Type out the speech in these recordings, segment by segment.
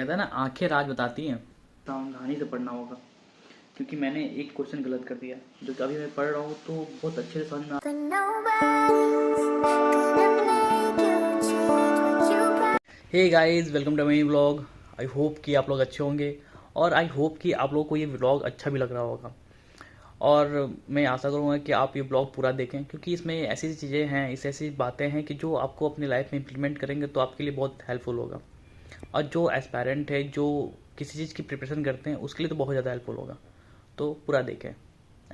कहता है ना, आंखें राज बताती हैं। सावधानी से पढ़ना होगा, क्योंकि मैंने एक क्वेश्चन गलत कर दिया जो कि अभी मैं पढ़ रहा हूँ तो बहुत अच्छे से समझ में hey guys, welcome to my vlog. I hope कि आप लोग अच्छे होंगे और आई होप कि आप लोगों को ये व्लॉग अच्छा भी लग रहा होगा। और मैं आशा करूँगा कि आप ये ब्लॉग पूरा देखें, क्योंकि इसमें ऐसी चीज़ें हैं, ऐसी बातें हैं कि जो आपको अपनी लाइफ में इम्प्लीमेंट करेंगे तो आपके लिए बहुत हेल्पफुल होगा। और जो एस्पायरेंट है, जो किसी चीज़ की प्रिपरेशन करते हैं, उसके लिए तो बहुत ज़्यादा हेल्पफुल होगा। तो पूरा देखें।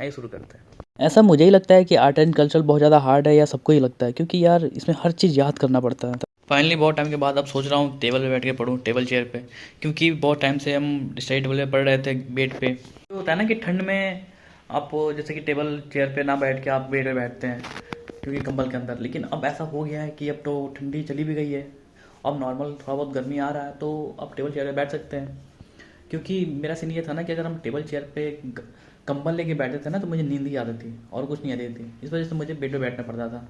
आइए शुरू करते हैं। ऐसा मुझे ही लगता है कि आर्ट एंड कल्चर बहुत ज़्यादा हार्ड है, या सबको ही लगता है, क्योंकि यार इसमें हर चीज़ याद करना पड़ता है। फाइनली बहुत टाइम के बाद अब सोच रहा हूँ टेबल पे बैठ के पढूं, टेबल चेयर पे, क्योंकि बहुत टाइम से हम स्टडी टेबल पे पढ़ रहे थे बेड पे। तो होता है ना कि ठंड में आप जैसे कि टेबल चेयर पे ना बैठ के आप बेड पे बैठते हैं, क्योंकि कंबल के अंदर। लेकिन अब ऐसा हो गया है कि अब तो ठंडी चली भी गई है, अब नॉर्मल थोड़ा बहुत गर्मी आ रहा है, तो अब टेबल चेयर पे बैठ सकते हैं। क्योंकि मेरा सीन ये था ना कि अगर हम टेबल चेयर पे कंबल लेके बैठते थे ना, तो मुझे नींद ही आती थी और कुछ नहीं आती थी। इस वजह से मुझे बेड पे बैठना पड़ता था।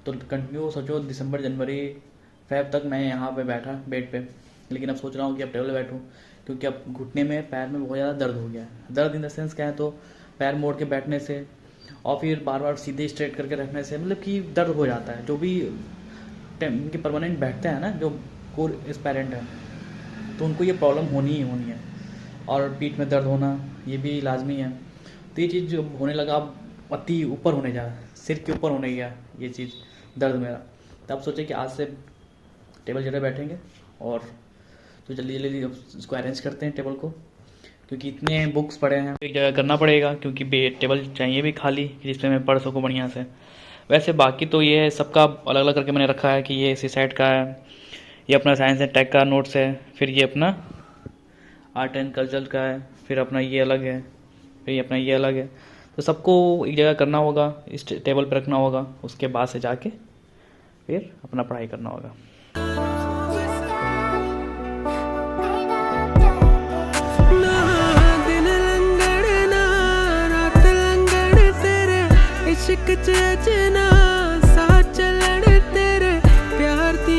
तो कंटिन्यू सोचो, दिसंबर जनवरी फेब तक मैं यहाँ पे बैठा बेड पे। लेकिन अब सोच रहा हूँ कि अब टेबल पे बैठूँ, क्योंकि अब घुटने में, पैर में बहुत ज़्यादा दर्द हो गया है। दर्द इन द सेंस क्या है, तो पैर मोड़ के बैठने से और फिर बार बार सीधे स्ट्रेट करके रखने से मतलब कि दर्द हो जाता है। जो भी इनके परमानेंट बैठते हैं ना, जो कोर पेरेंट है, तो उनको ये प्रॉब्लम होनी ही होनी है। और पीठ में दर्द होना ये भी लाजमी है। तो ये चीज़ जो होने लगा, अब अति ऊपर होने जा, सिर के ऊपर होने गया ये चीज़, दर्द मेरा। तब सोचे कि आज से टेबल चेयर पे बैठेंगे। और तो जल्दी जल्दी अब इसको अरेंज करते हैं टेबल को, क्योंकि इतने बुक्स पड़े हैं, एक जगह करना पड़ेगा, क्योंकि टेबल चाहिए भी खाली, जिसपे मैं पढ़ सकूँ बढ़िया से। वैसे बाकी तो ये है, सबका अलग अलग करके मैंने रखा है कि ये सीसाइड का है, ये अपना साइंस एंड टेक का नोट्स है, फिर ये अपना आर्ट एंड कल्चर का है, फिर अपना ये अलग है, फिर ये अपना ये अलग है। तो सबको एक जगह करना होगा, इस टेबल पर रखना होगा, उसके बाद से जाके फिर अपना पढ़ाई करना होगा।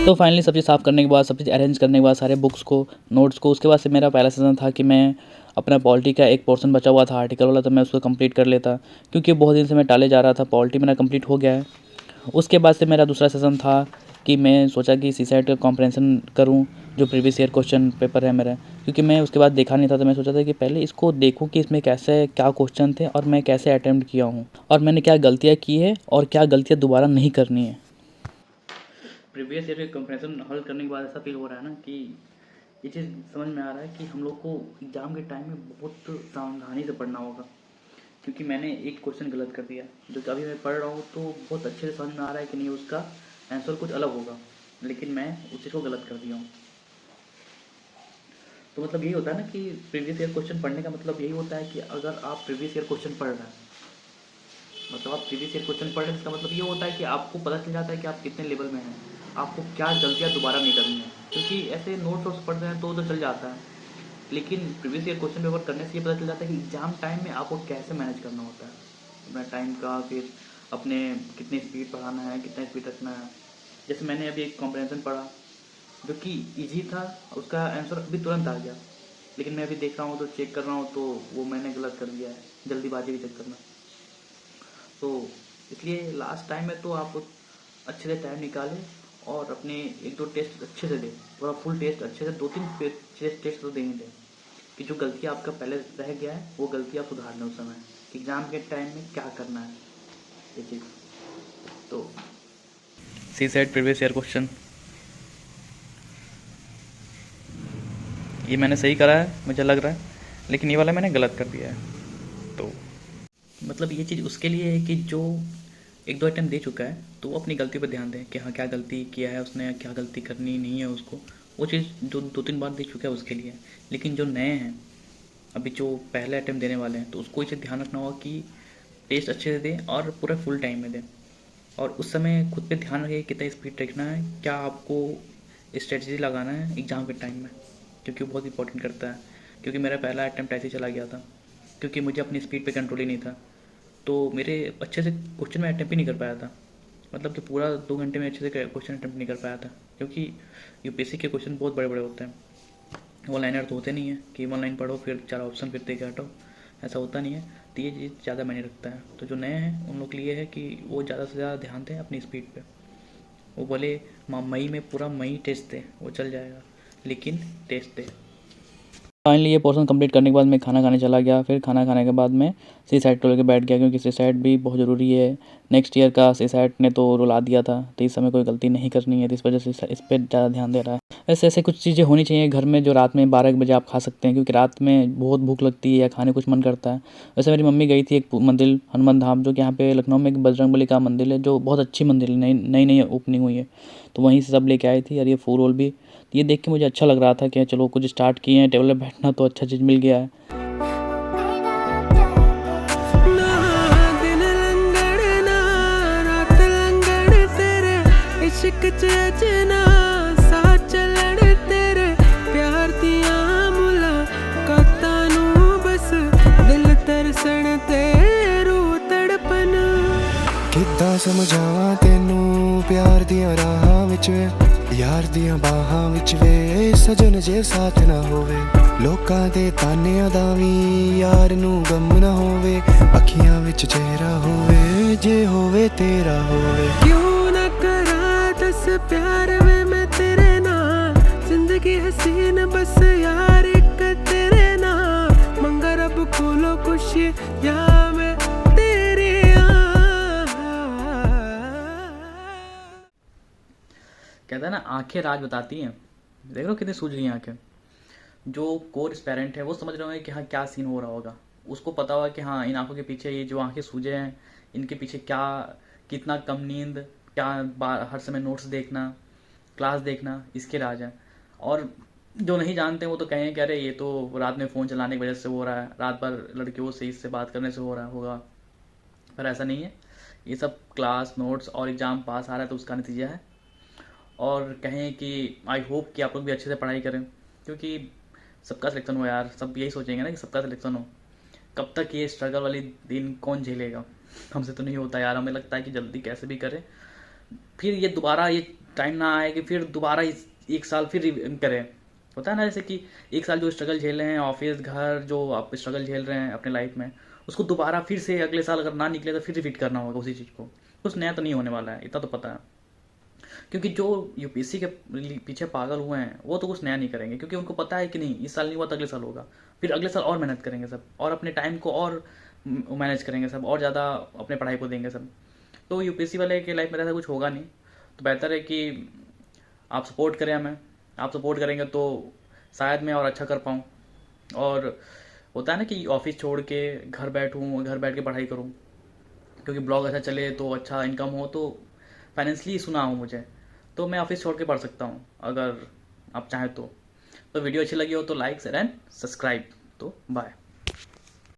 तो फाइनली सब चीज़ साफ़ करने के बाद, सब चीज़ अरेंज करने के बाद, सारे बुक्स को, नोट्स को, उसके बाद से मेरा पहला सेशन था कि मैं अपना पॉलिटी का एक पोर्शन बचा हुआ था आर्टिकल वाला, तो मैं उसको कंप्लीट कर लेता, क्योंकि बहुत दिन से मैं टाले जा रहा था। पॉलिटी मेरा कंप्लीट हो गया है। उसके बाद से मेरा दूसरा सेशन था कि मैं सोचा कि सीसाइट का कॉम्प्रहेंशन करूं, जो प्रीवियस ईयर क्वेश्चन पेपर है मेरा, क्योंकि मैं उसके बाद देखा नहीं था। तो मैं सोचा था कि पहले इसको देखूं कि इसमें कैसे क्या क्वेश्चन थे और मैं कैसे अटैम्प्ट किया हूं, और मैंने क्या गलतियां की है और क्या गलतियां दोबारा नहीं करनी है। प्रीवियस ईयर के कंपैरिजन हल करने के बाद ऐसा फील हो रहा है ना कि ये चीज़ समझ में आ रहा है कि हम लोग को एग्ज़ाम के टाइम में बहुत सावधानी से पढ़ना होगा, क्योंकि मैंने एक क्वेश्चन गलत कर दिया जो कि अभी मैं पढ़ रहा हूँ तो बहुत अच्छे से समझ में आ रहा है कि नहीं, उसका आंसर कुछ अलग होगा, लेकिन मैं उस चीज़ को गलत कर दिया हूँ। तो मतलब यही होता है ना कि प्रीवियस ईयर क्वेश्चन पढ़ने का मतलब यही होता है कि अगर आप प्रीवियस ईयर क्वेश्चन पढ़ रहे हैं, मतलब आप प्रीवियस ईयर क्वेश्चन पढ़ रहे हैं, इसका मतलब ये होता है कि आपको पता चल जाता है कि आप कितने लेवल में हैं, आपको क्या गलतियाँ दोबारा नहीं करनी है। क्योंकि ऐसे नोट्स वोट्स पढ़ते हैं तो चल जाता है, लेकिन प्रीवियस ईयर क्वेश्चन पेपर करने से ये पता चल जाता है कि एग्जाम टाइम में आपको कैसे मैनेज करना होता है अपना टाइम का, फिर अपने कितनी स्पीड पढ़ाना है, कितना स्पीड रखना है। जैसे मैंने अभी एक कॉम्प्रहेंशन पढ़ा जो कि इजी था, उसका आंसर अभी तुरंत आ गया, लेकिन मैं अभी देख रहा हूँ तो चेक कर रहा हूँ तो वो मैंने गलत कर दिया है, जल्दीबाजी के चक्कर में। तो इसलिए लास्ट टाइम में तो आप अच्छे से टाइम निकालें और अपने एक दो टेस्ट अच्छे से दें, पूरा फुल टेस्ट अच्छे से, दो तीन टेस्ट तो देंगे दें, कि जो गलती आपका पहले रह गया है वो गलती आप सुधार लें उस समय एग्ज़ाम के टाइम में क्या करना है, ये चीज़। तो सी सेट प्रीवियस ईयर क्वेश्चन ये मैंने सही करा है मुझे लग रहा है, लेकिन ये वाला मैंने गलत कर दिया है। तो मतलब ये चीज़ उसके लिए है कि जो एक दो अटेम्प्ट दे चुका है तो वो अपनी गलती पर ध्यान दें कि हाँ क्या गलती किया है उसने, क्या गलती करनी नहीं है उसको। वो चीज़ जो दो तीन बार दे चुका है उसके लिए। लेकिन जो नए हैं, अभी जो पहले अटेम्प्ट देने वाले हैं, तो उसको इसे ध्यान रखना होगा कि टेस्ट अच्छे से दें और पूरा फुल टाइम में दें। और उस समय खुद पे ध्यान रखें कितना स्पीड रखना है, क्या आपको स्ट्रेटजी लगाना है एग्ज़ाम के टाइम में, क्योंकि वो बहुत इंपॉर्टेंट करता है। क्योंकि मेरा पहला अटेम्प्ट ऐसे ही चला गया था, क्योंकि मुझे अपनी स्पीड पे कंट्रोल ही नहीं था। तो मेरे अच्छे से क्वेश्चन में अटेम्प्ट ही नहीं कर पाया था, मतलब कि पूरा 2 घंटे में अच्छे से क्वेश्चन अटेम्प्ट नहीं कर पाया था, क्योंकि यूपीएससी के क्वेश्चन बहुत बड़े बड़े होते हैं। वो लाइनर तो होते नहीं है कि 1 लाइन पढ़ो फिर 4 ऑप्शन फिर देख के हटो, ऐसा होता नहीं है। तो ये चीज़ ज़्यादा मायने रखता है। तो जो नए हैं उन लोग के लिए है कि वो ज़्यादा से ज़्यादा ध्यान दें अपनी स्पीड पे। वो बोले मई में पूरा मई टेस्ट दे, वो चल जाएगा, लेकिन टेस्ट दे। फाइनली ये पोर्शन कंप्लीट करने के बाद मैं खाना खाने चला गया। फिर खाना खाने के बाद मैं सीसैट को लेकर बैठ गया, क्योंकि सीसैट भी बहुत ज़रूरी है। नेक्स्ट ईयर का सीसैट ने तो रुला दिया था, तो इस समय कोई गलती नहीं करनी है, तो इस वजह से इस पर ज़्यादा ध्यान दे रहा है। ऐसे ऐसे कुछ चीज़ें होनी चाहिए घर में जो रात में 12 बजे आप खा सकते हैं, क्योंकि रात में बहुत भूख लगती है या खाने कुछ मन करता है। वैसे मेरी मम्मी गई थी एक मंदिर हनुमान धाम, जो कि यहाँ पे लखनऊ में एक बजरंगबली का मंदिर है, जो बहुत अच्छी मंदिर है, नई नई ओपनिंग हुई है। तो वहीं से सब लेके आई थी, और ये फूल वूल भी। ये देख के मुझे अच्छा लग रहा था कि चलो कुछ स्टार्ट किए हैं, टेबल पे बैठना तो अच्छा चीज़ मिल गया है। ਕਿੱਦਾਂ ਸਮਝਾਵਾਂ ਤੈਨੂੰ ਪਿਆਰ ਦੀਆਂ ਰਾਹਾਂ ਵਿੱਚ ਵੇ, ਯਾਰ ਦੀਆਂ ਬਾਹਾਂ ਵਿੱਚ ਵੇ, ਸਜਣ ਜੇ ਸਾਥ ਨਾ ਹੋਵੇ, ਲੋਕਾਂ ਦੇ ਤਾਨਿਆਂ ਦਾ ਵੀ ਯਾਰ ਨੂੰ ਗਮ ਨਾ ਹੋਵੇ, ਅੱਖੀਆਂ ਵਿੱਚ ਚਿਹਰਾ ਹੋਵੇ, ਜੇ ਹੋਵੇ ਤੇਰਾ ਹੋਵੇ। ਕਿਉਂ ਨਾ ਕਰਾਂ ਦੱਸ ਪਿਆਰ ਵੇ ਮੈਂ ਤੇਰੇ ਨਾਲ, ਜ਼ਿੰਦਗੀ ਹਸੀਨ ਬਸ ਯਾਰ ਇੱਕ ਤੇਰੇ ਨਾਲ, ਮੰਗਾ ਰੱਬ ਕੋਲੋਂ ਖੁਸ਼ੀ ਜਾਂ ਮੈਂ कहता है ना, आंखें राज बताती हैं। देख लो कितनी सूझ रही हैं आंखें। जो कोर्स पेरेंट है वो समझ रहे होंगे कि हाँ क्या सीन हो रहा होगा, उसको पता होगा कि हाँ इन आंखों के पीछे ये जो आंखें सूझे हैं, इनके पीछे क्या, कितना कम नींद, क्या हर समय नोट्स देखना, क्लास देखना, इसके राज हैं। और जो नहीं जानते वो तो कहें कि अरे ये तो रात में फ़ोन चलाने की वजह से हो रहा है, रात भर लड़कियों से इससे बात करने से हो रहा होगा, पर ऐसा नहीं है। ये सब क्लास नोट्स और एग्ज़ाम पास आ रहा है तो उसका नतीजा है। और कहें कि आई होप कि आप लोग भी अच्छे से पढ़ाई करें, क्योंकि सबका सिलेक्शन हो यार। सब यही सोचेंगे ना कि सबका सिलेक्शन हो। कब तक ये स्ट्रगल वाली दिन कौन झेलेगा? हमसे तो नहीं होता यार। हमें लगता है कि जल्दी कैसे भी करें, फिर ये दोबारा ये टाइम ना आए कि फिर दोबारा एक साल फिर करें। होता है ना, जैसे कि एक साल जो स्ट्रगल झेल रहे हैं, ऑफिस घर जो आप स्ट्रगल झेल रहे हैं अपने लाइफ में, उसको दोबारा फिर से अगले साल अगर ना निकले तो फिर रिपीट करना होगा उसी चीज़ को। कुछ नया तो नहीं होने वाला है, इतना तो पता है। क्योंकि जो यूपीएससी के पीछे पागल हुए हैं वो तो कुछ नया नहीं करेंगे, क्योंकि उनको पता है कि नहीं इस साल नहीं हुआ तो अगले साल होगा। फिर अगले साल और मेहनत करेंगे सब, और अपने टाइम को और मैनेज करेंगे सब, और ज़्यादा अपने पढ़ाई को देंगे सब। तो यूपीएससी वाले के लाइफ में ऐसा कुछ होगा नहीं। तो बेहतर है कि आप सपोर्ट करें हमें। आप सपोर्ट करेंगे तो शायद मैं और अच्छा कर पाऊँ। और होता है ना कि ऑफिस छोड़ के घर बैठूँ, घर बैठ के पढ़ाई करूँ, क्योंकि ब्लॉग अच्छा चले तो अच्छा इनकम हो, तो फाइनेंशियली सुना हो मुझे, तो मैं ऑफिस छोड़ के पढ़ सकता हूँ अगर आप चाहें तो। वीडियो अच्छी लगी हो तो लाइक शेयर एंड सब्सक्राइब। तो बाय।